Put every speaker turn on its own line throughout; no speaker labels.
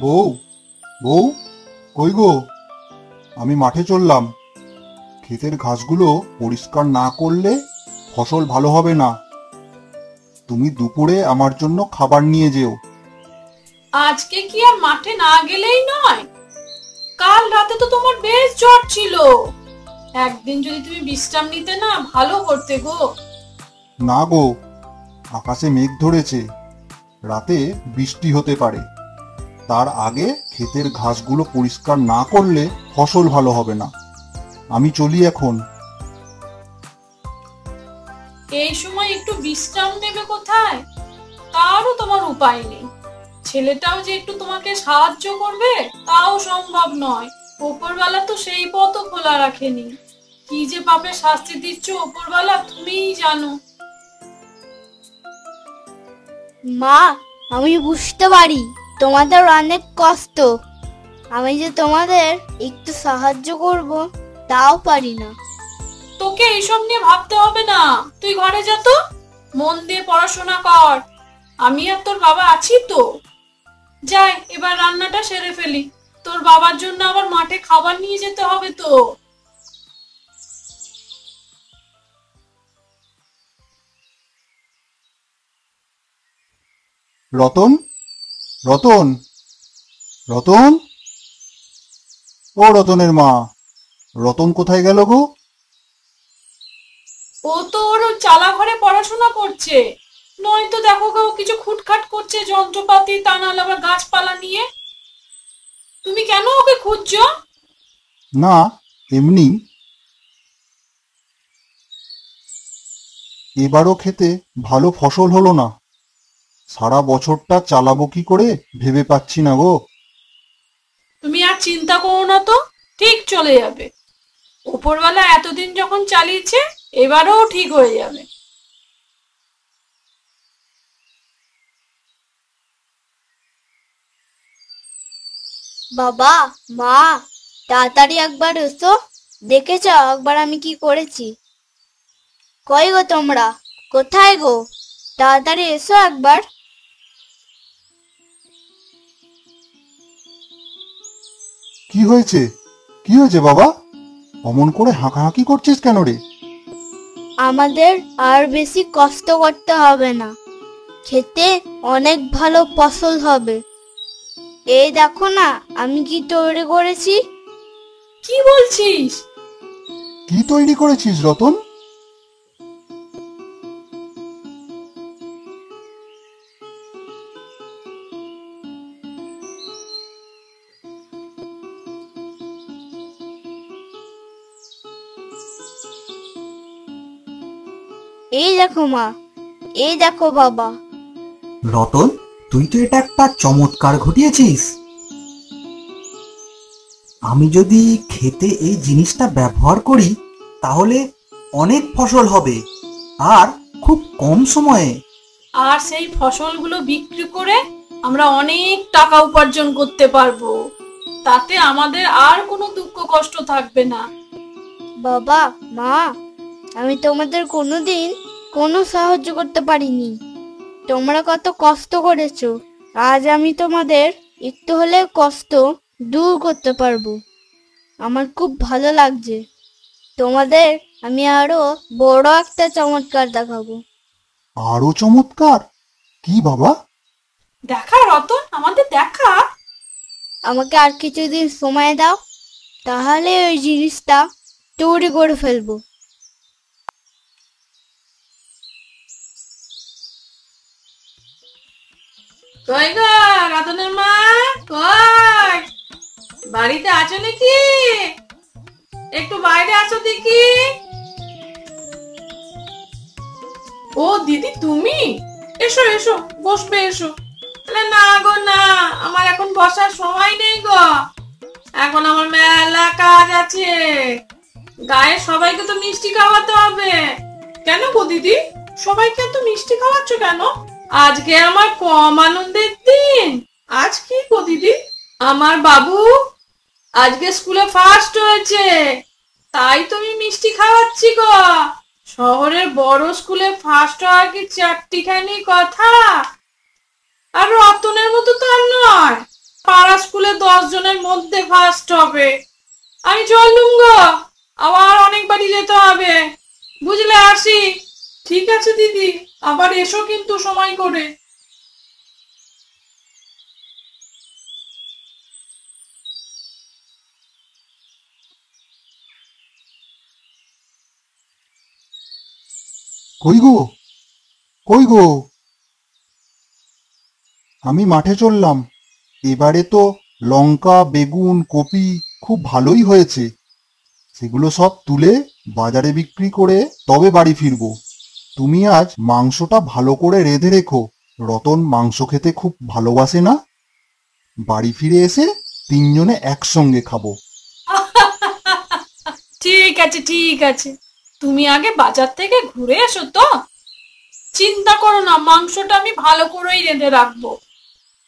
বউ, বউ, কই গো? আমি মাঠে চললাম। ক্ষেতের ঘাসগুলো পরিষ্কার না করলে ফসল ভালো হবে না। তুমি দুপুরে আমার জন্য খাবার নিয়ে যেও।
আজকে কি আর মাঠে না গেলেই নয়? কাল রাতে তো তোমার বেশ জ্বর ছিল। একদিন যদি তুমি বিশ্রাম নিতে না, ভালো করতে গো।
না গো, আকাশে মেঘ ধরেছে, রাতে বৃষ্টি হতে পারে। তার আগে ক্ষেতের ঘাসগুলো পরিষ্কার না করলে ফসল ভালো হবে না। আমি চলি এখন।
এই সময় একটু বিশ্রাম নেবে কোথায়? তারও তোমার উপায় নেই। ছেলেটাও যে একটু তোমাকে সাহায্য করবে তাও সম্ভব নয়। ওপরওয়ালা তো সেই পথও খোলা রাখেনি। কি যে পাপে শাস্তি দিচ্ছ ওপরওয়ালা, তুমিই জানো।
মা, আমি বুঝতে পারি তোমাদের অনেক কষ্ট। আমি যে তোমাদের একটু সাহায্য করব তাও পারি না।
তোকে এইসব নিয়ে ভাবতে হবে না, তুই ঘরে যা তো, মন দিয়ে পড়াশোনা কর। আমি আর তোর বাবা আছি তো। যাই, এবার রান্নাটা সেরে ফেলি। তোর বাবার জন্য আবার মাঠে খাবার নিয়ে যেতে হবে তো।
রতন, রতন, রতন, ও রতনের মা, রতন কোথায় গেল গো?
ও তো ওর চালা ঘরে পড়াশোনা করছে। নয়তো দেখো গো, ও কিছু খুটখাট করছে যন্ত্রপাতি, তা নাহলে আবার গাছপালা নিয়ে। তুমি কেন ওকে খুঁজছো?
না, এমনি। এবারও খেতে ভালো ফসল হলো না। সারা বছরটা চালাবো কি করে ভেবে পাচ্ছি না গো।
তুমি আর চিন্তা করো না তো, ঠিক চলে যাবে। উপরওয়ালা এতদিন যখন চালিয়েছে, এবারও ঠিক হয়ে যাবে।
বাবা, মা, তাড়াতাড়ি একবার এসো। দেখেছ একবার আমি কি করেছি? কই গো তোমরা? কোথায় গো? তাড়াতাড়ি এসো একবার।
কি হয়েছে? কি হয়েছে বাবা? অমন করে হাঁকাহাঁকি করছিস কেন রে?
আমাদের আর বেশি কষ্ট করতে হবে না। খেতে অনেক ভালো ফসল হবে। এই দেখো না, আমি কি তৈরি করেছি।
কি বলছিস?
কি তৈরি করেছিস রতন?
এই দেখো মা, এই দেখো বাবা।
রতন, তুই তো এটা একটা চমৎকার ঘটিয়েছিস। আমি যদি খেতে এই জিনিসটা ব্যবহার করি তাহলে অনেক ফসল হবে, আর খুব কম সময়ে।
আর সেই ফসলগুলো বিক্রি করে আমরা অনেক টাকা উপার্জন করতে পারবো। তাতে আমাদের আর কোনো দুঃখ কষ্ট থাকবে না।
বাবা, মা, আমি তোমাদের কোনোদিন কোনো সাহায্য করতে পারিনি। তোমরা কত কষ্ট করেছো, আজ আমি তোমাদের একটু হলেও কষ্ট দূর করতে পারবো। আমার খুব ভালো লাগছে। তোমাদের আমি আরো বড় একটা চমৎকার দেখাবো।
আরো চমৎকার? কি বাবা?
দেখা রতন, আমাদের দেখা।
আমাকে আর কিছুদিন সময় দাও, তাহলে ওই জিনিসটা তৈরি করে ফেলবো।
কই গো রতনের মা, কই? বাড়িতে আছো নাকি? একটু বাইরে আসো দেখি। ও দিদি, তুমি? এসো এসো, বসবে এসো। না গো না, আমার এখন বসার সময় নেই গো। এখন আমার মেলা কাজ আছে। গায়ে সবাইকে তো মিষ্টি খাওয়াতে হবে। কেন গো দিদি, সবাইকে তো মিষ্টি খাওয়াচ্ছ কেন? আজকে আমার কম আনন্দের দিন। আজ কি গো দিদি? আমার বাবু আজকে স্কুলে ফার্স্ট হয়েছে, তাই তুমি মিষ্টি খাওয়াচ্ছি গো। শহরের বড় স্কুলে ফার্স্ট হওয়া কি চারটিখানি কথা? আর রতনের মতো তো আর নয়, পাড়া জনের মধ্যে ফার্স্ট হবে। আমি চললুম গো, আবার অনেক বাড়ি যেতে হবে, বুঝলে? আসি। ঠিক আছে দিদি, আবার এসো কিন্তু সময় করে।
কই গো, কই গো? আমি মাঠে চললাম। এবারে তো লঙ্কা, বেগুন, কপি খুব ভালোই হয়েছে। সেগুলো সব তুলে বাজারে বিক্রি করে তবে বাড়ি ফিরবো। তুমি আজ মাংসটা ভালো করে রেঁধে রেখো। রতন মাংস খেতে খুব ভালোবাসে না? বাড়ি ফিরে এসে তিনজনে একসঙ্গে খাবো।
ঠিক আছে ঠিক আছে, তুমি আগে বাজার থেকে ঘুরে এসো তো। চিন্তা করো না, মাংসটা আমি ভালো করেই রেঁধে রাখবো।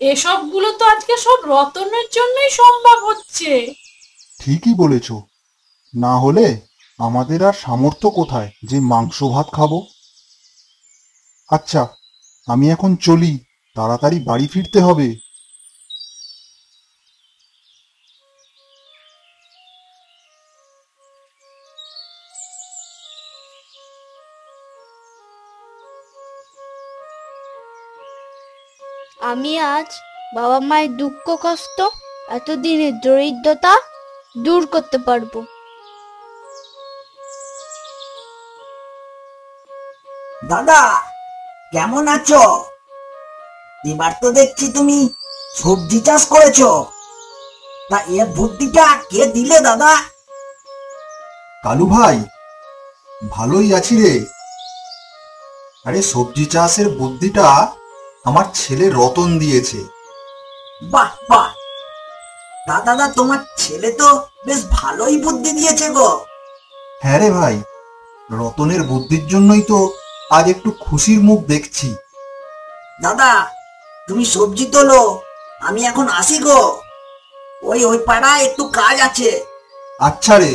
এসবগুলো তো আজকে সব রতনের জন্যই সম্ভব হচ্ছে।
ঠিকই বলেছ, না হলে আমাদের আর সামর্থ্য কোথায় যে মাংস ভাত খাবো। আচ্ছা, আমি এখন চলি, তাড়াতাড়ি বাড়ি ফিরতে হবে।
আমি আজ বাবা মায়ের দুঃখ কষ্ট, এতদিনের দরিদ্রতা দূর করতে পারবো।
দাদা, কেমন আছো? এবার তো দেখছি তুমি সবজি চাষ করেছো। তা এর বুদ্ধিটা কে দিলে দাদা?
কালু ভাই, ভালোই আছি রে। আরে সবজি চাষের বুদ্ধিটা আমার ছেলে রতন দিয়েছে।
বাহ বাহ, দাদা তোমার ছেলে তো বেশ ভালোই বুদ্ধি দিয়েছে গো।
হ্যাঁ রে ভাই, রতনের বুদ্ধির জন্যই তো আজ একটু খুশির মুখ দেখছি।
দাদা, তুমি সবজি তোলো, আমি এখন আসি গো। ওই পাড়ায় একটু কাজ আছে।
আচ্ছা রে,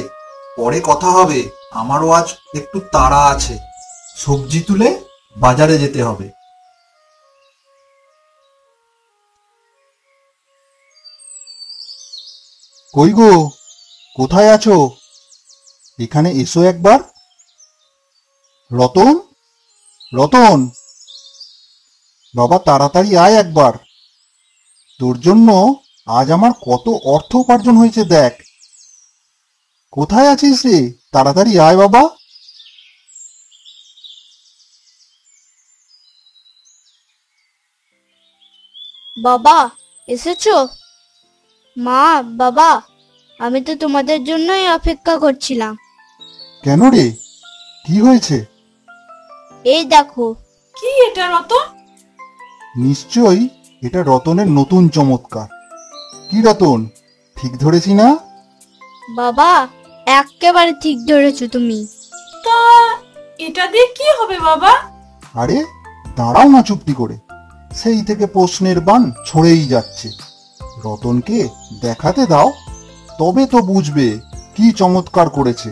পরে কথা হবে। আমারও আজ একটু তাড়া আছে, সবজি তুলে বাজারে যেতে হবে। কই গো, কোথায় আছো? এখানে এসো একবার। রতন, রতন বাবা, তাড়াতাড়ি আয় একবার। তোর জন্য আজ আমার কত অর্থ উপার্জন হয়েছে দেখ। কোথায় আছিস রে? তাড়াতাড়ি আয় বাবা।
বাবা, এসেছো? মা, বাবা, আমি তো তোমাদের জন্যই অপেক্ষা করছিলাম।
কেন রে, কি হয়েছে?
এই দেখো।
কি এটা রতন?
নিশ্চয়ই এটা রতনের নতুন চমৎকার। কি রতন, ঠিক ধরেছি না?
বাবা, একেবারে ঠিক ধরেছো তুমি।
তা এটা দিয়ে কি হবে বাবা?
আরে দাঁড়াও না চুপটি করে, সেই থেকে প্রশ্নের বাণ ছড়েই যাচ্ছে। রতনকে দেখাতে দাও, তবে তো বুঝবে কি চমৎকার করেছে।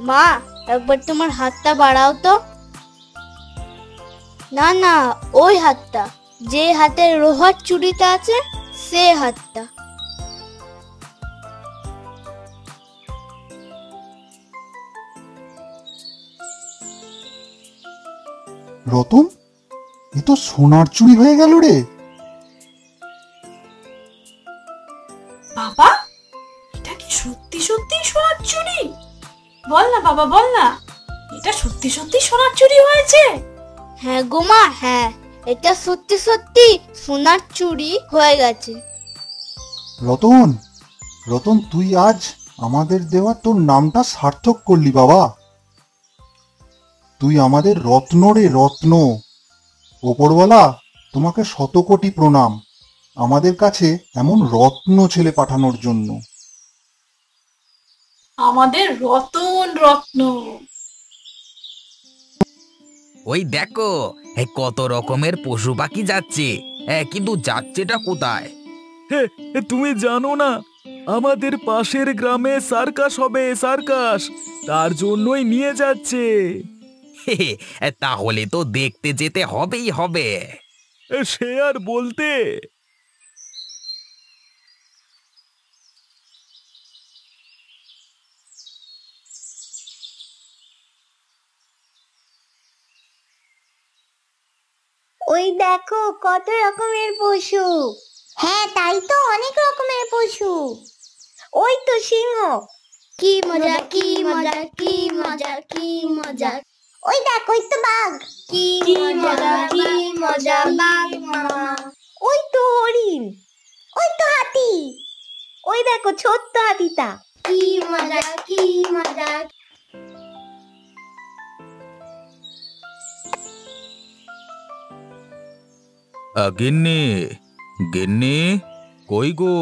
মা, একবার তোমার হাতটা বাড়াও তো। না না, ওই হাতটা, যে হাতের লোহার চুড়িটা আছে, সে হাতটা।
রতন, এ তো সোনার চুড়ি হয়ে গেল রে।
বাবা, এটা কি সত্যি সত্যি সোনার চুড়ি? বল না বাবা, বল না, এটা সত্যি সত্যি সোনার চুড়ি হয়েছে?
হ্যাঁ গো মা, হ্যাঁ, এটা সত্যি সত্যি সোনার চুড়ি হয়ে গেছে।
রতন, রতন তুই আজ আমাদের দেওয়া তোর নামটা সার্থক করলি বাবা। তুই আমাদের রত্ন রে, রত্ন। ওপরওয়ালা তোমাকে শত কোটি প্রণাম আমাদের কাছে এমন রত্ন ছেলে পাঠানোর জন্য।
আমাদের রতন রত্ন।
ওই দেখো, কত রকমের পশু পাখি যাচ্ছে, কিন্তু যাচ্ছেটা কোথায়?
তুমি জানো না, আমাদের পাশের গ্রামে সার্কাস হবে, সার্কাস, তার জন্যই নিয়ে যাচ্ছে।
তাহলে তো দেখতে যেতে হবেই হবে।
সে আর বলতে।
ওই দেখো কত রকমের পশু। হ্যাঁ তাই তো, অনেক রকমের পশু। ওই তো সিংহ।
কি মজা কি মজা কি মজা কি মজা।
ওই দেখ, ওই তো বাঘ।
কি মজা কি মজা বাঘ মামা।
ওই তো হরিণ। ওই তো হাতি। ওই দেখো ছোট্ট হাতিটা।
কি মজা কি মজা।
গিন্নি, গিন্নি, কই গো?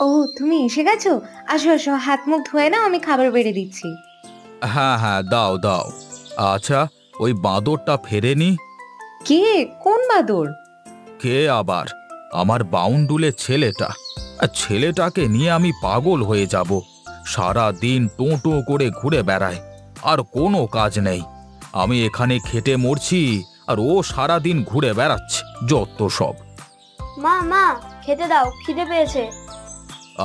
ও তুমি এসে গেছো? আসো আসো, হাত মুখ ধুয়ে নাও, আমি খাবার বেড়ে দিচ্ছি।
হ্যাঁ হ্যাঁ, দাও দাও। আচ্ছা, ওই বাঁদরটা ফেরেনি?
কে? কোন বাদর?
কে আবার? আমার বাউন্ডুলের ছেলেটা। ছেলেটাকে নিয়ে আমি পাগল হয়ে যাব। সারা দিন টোঁ করে ঘুরে বেড়ায়, আর কোনো কাজ নেই। আমি এখানে খেটে মরছি, আর ও সারা দিন ঘুরে বেড়াচ্ছে। যত সব।
মা মা, খেতে দাও, খিদে পেয়েছে।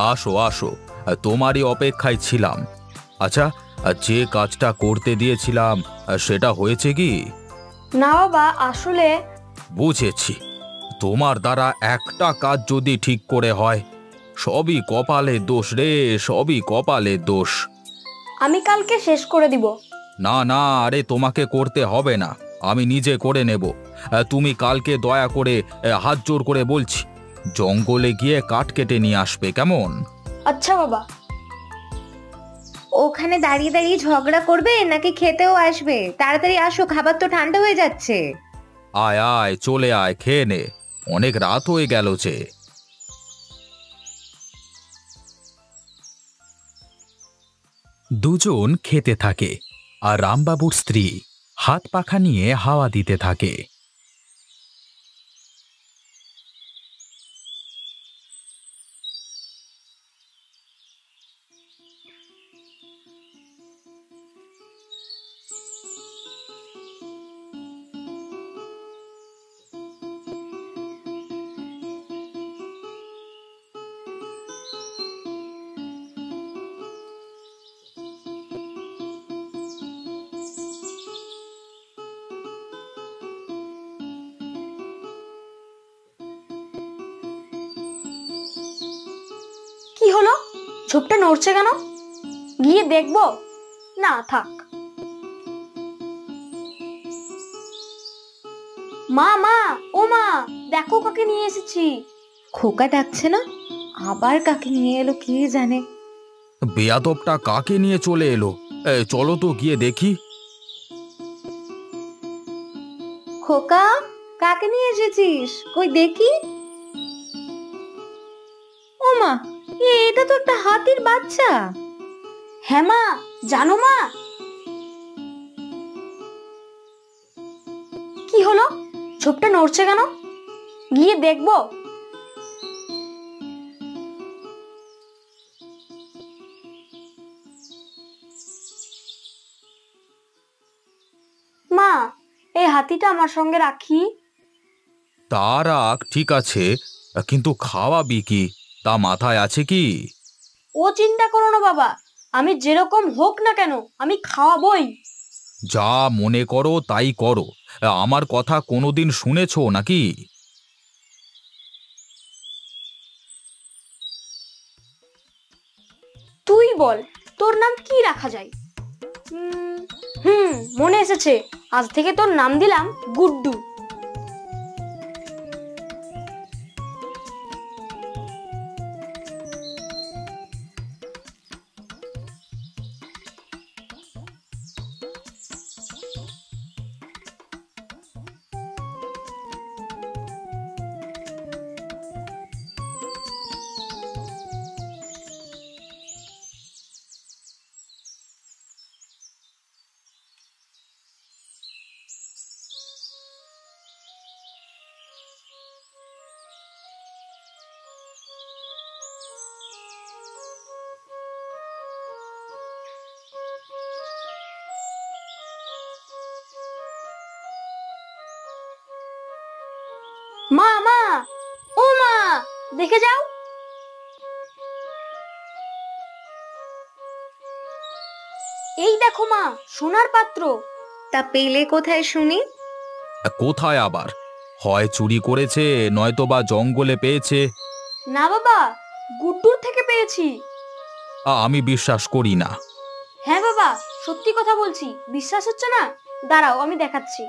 আসো আসো, তোমারই অপেক্ষায় ছিলাম। আচ্ছা, যে কাজটা করতে দিয়েছিলাম সেটা হয়েছে কি?
না বাবা, আসলে
বুঝেছি। তোমার দ্বারা একটা কাজ যদি ঠিক করে হয়, সবই কপালে দোষ রে, সবই কপালে দোষ।
আমি কালকে শেষ করে দিব।
না না, আরে তোমাকে করতে হবে না, আমি নিজে করে নেব। তুমি কালকে দয়া করে, হাত জোর করে বলছি, জঙ্গলে গিয়ে কাঠ কেটে নিয়ে আসবে, কেমন?
আচ্ছা বাবা।
ওখানে দাঁড়িয়ে দাঁড়িয়ে ঝগড়া করবে নাকি খেতেও আসবে? তাড়াতাড়ি আসো, খাবার তো ঠান্ডা হয়ে যাচ্ছে।
আয় আয়, চলে আয়, খেয়ে নে, অনেক রাত হয়ে গেল যে। দুজন খেতে থাকে, আর রামবাবুর স্ত্রী হাত পাখা নিয়ে হাওয়া দিতে থাকে।
কি হলো? ঝোপটা নড়ছে কেন? গিয়ে দেখবো? না থাক। মা মা, ও মা, দেখো কাকে নিয়ে এসেছি।
খোকা ডাকছে না? আবার কাকে নিয়ে এলো কে জানে।
বেয়াদবটা কাকে নিয়ে চলে এলো? চলো তো গিয়ে দেখি।
খোকা, কাকে নিয়ে এসেছিস? কই দেখি। ও মা, এটা তো একটা হাতির বাচ্চা।
হ্যাঁ মা, জানো মা কি হলো? ঝোপটা নড়ছে কেন? গিয়ে দেখবো? মা, এই হাতিটা আমার সঙ্গে রাখি।
তা রাখ, ঠিক আছে, কিন্তু খাওয়াবি কি, তা মাথায় আছে কি?
ও চিন্তা করো না বাবা, আমি যেরকম হোক না কেন আমি খাওয়াবই।
যা মনে করো তাই করো। আমার কথা কোনোদিন শুনেছো নাকি?
তুই বল, তোর নাম কি রাখা যায়? মনে এসেছে, আজ থেকে তোর নাম দিলাম গুড্ডু। মা মা, ও মা, দেখে যাও। এই দেখো মা, সোনার পাত্র।
তা পেলে কোথায় শুনি?
কোথায় আবার? হয় চুরি করেছে, নয়তো বা জঙ্গলে পেয়েছে।
না বাবা, গুড্ডুর থেকে পেয়েছি।
আমি বিশ্বাস করি না।
হ্যাঁ বাবা, সত্যি কথা বলছি, বিশ্বাস হচ্ছে না? দাঁড়াও, আমি দেখাচ্ছি।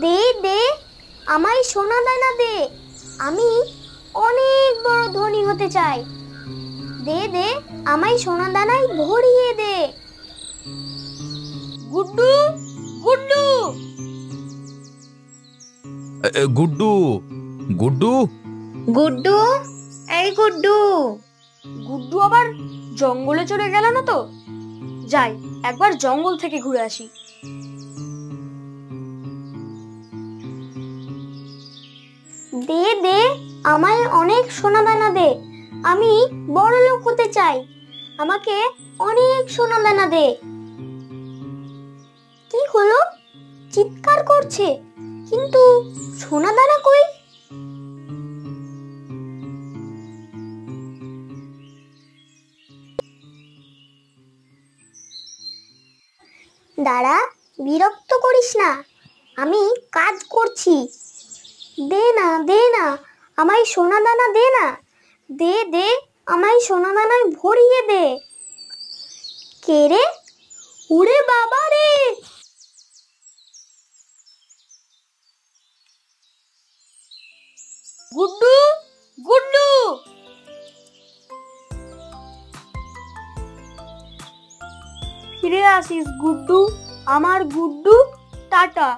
দে দে, আমায় সোনা দানা দে, আমি অনেক বড় ধনী হতে চাই। দে দে, আমায় সোনা দানায় ভরিয়ে দে।
গুড্ডু, গুড্ডু,
গুড্ডু, গুড্ডু,
গুড্ডু, এই গুড্ডু।
গুড্ডু আবার জঙ্গলে চলে গেল না তো? যাই, একবার জঙ্গল থেকে ঘুরে আসি।
দে দে, আমায় অনেক সোনা দানা দে, আমি বড় লোক হতে চাই। আমাকে অনেক সোনা দানা দে। কি হলো? চিৎকার করছে, কিন্তু সোনা দানা কই? দাঁড়া, বিরক্ত করিস না, আমি কাজ করছি। দে না, দে না, আমায় সোনা দানা দে না। দে দে, আমায় সোনা দানায় ভরিয়ে দে। কে রে? উড়ে বাবা রে!
গুড্ডু, গুড্ডু, ফিরে আসিস গুড্ডু, আমার গুড্ডু, টাটা।